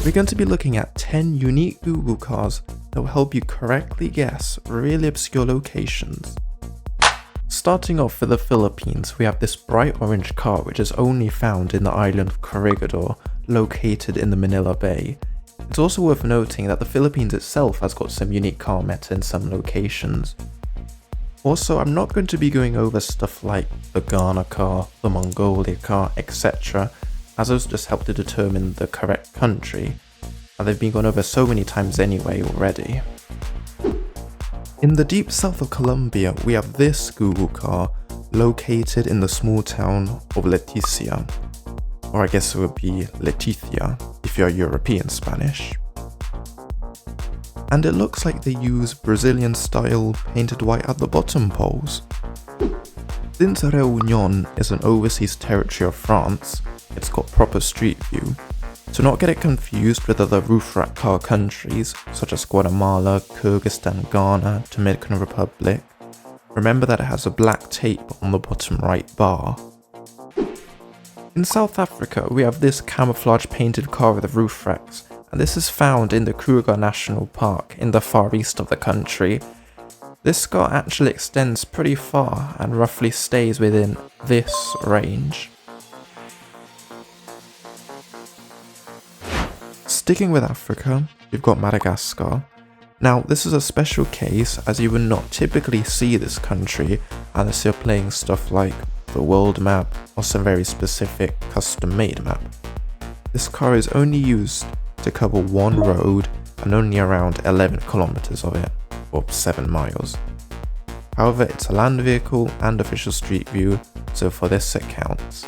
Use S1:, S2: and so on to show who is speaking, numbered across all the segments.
S1: We're going to be looking at 10 unique Google cars that will help you correctly guess really obscure locations. Starting off with the Philippines, we have this bright orange car which is only found in the island of Corregidor, located in the Manila Bay. It's also worth noting that the Philippines itself has got some unique car meta in some locations. Also, I'm not going to be going over stuff like the Ghana car, the Mongolia car, etc., as those just help to determine the correct country, and they've been gone over so many times anyway already. In the deep south of Colombia, we have this Google car located in the small town of Leticia, or I guess it would be Leticia if you're European Spanish. And it looks like they use Brazilian style painted white at the bottom poles. Since Réunion is an overseas territory of France, it's got proper street view. To not get it confused with other roof rack car countries such as Guatemala, Kyrgyzstan, Ghana, Dominican Republic, remember that it has a black tape on the bottom right bar. In South Africa, we have this camouflage painted car with roof racks, and this is found in the Kruger National Park in the far east of the country. This car actually extends pretty far and roughly stays within this range. Sticking with Africa, we've got Madagascar. Now, this is a special case as you would not typically see this country unless you're playing stuff like the world map or some very specific custom-made map. This car is only used to cover one road and only around 11 kilometers of it, or 7 miles. However, it's a land vehicle and official street view, so for this it counts.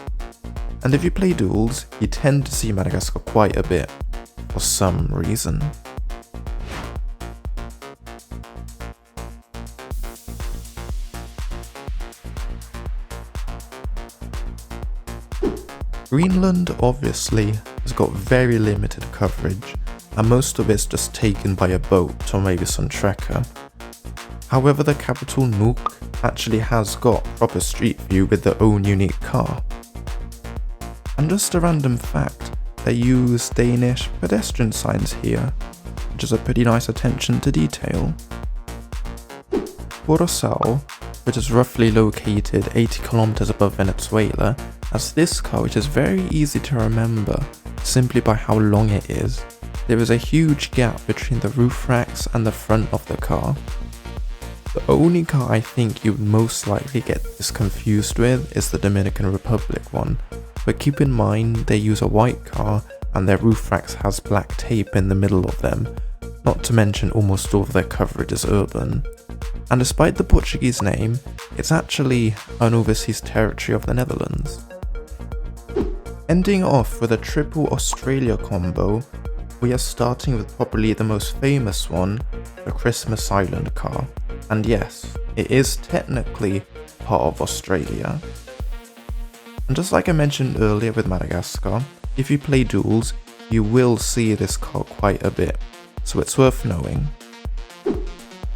S1: And if you play duels, you tend to see Madagascar quite a bit, for some reason. Greenland obviously has got very limited coverage, and most of it's just taken by a boat or maybe some trekker. However, the capital Nuuk actually has got proper street view with their own unique car. And just a random fact, they use Danish pedestrian signs here, which is a pretty nice attention to detail. Curaçao, which is roughly located 80 kilometers above Venezuela, has this car which is very easy to remember simply by how long it is. There is a huge gap between the roof racks and the front of the car. The only car I think you would most likely get this confused with is the Dominican Republic one, but keep in mind they use a white car and their roof racks has black tape in the middle of them, not to mention almost all of their coverage is urban. And despite the Portuguese name, it's actually an overseas territory of the Netherlands. Ending off with a triple Australia combo, we are starting with probably the most famous one, the Christmas Island car. And yes, it is technically part of Australia. And just like I mentioned earlier with Madagascar, if you play duels, you will see this car quite a bit, so it's worth knowing.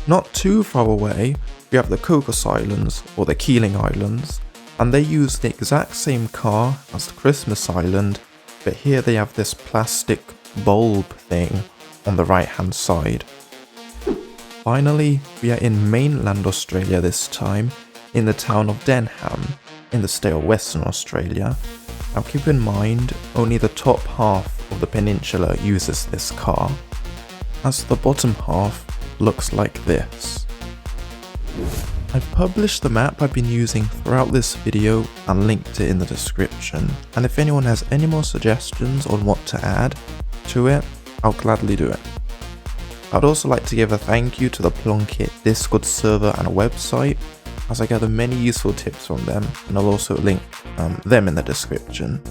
S1: Not too far away, we have the Cocos Islands, or the Keeling Islands, and they use the exact same car as the Christmas Island, but here they have this plastic bulb thing on the right hand side. Finally, we are in mainland Australia this time, in the town of Denham, in the state of Western Australia. Now keep in mind, only the top half of the peninsula uses this car, as the bottom half looks like this. I've published the map I've been using throughout this video and linked it in the description, and if anyone has any more suggestions on what to add to it, I'll gladly do it. I'd also like to give a thank you to the Plunkett Discord server and a website, as I gather many useful tips from them, and I'll also link them in the description.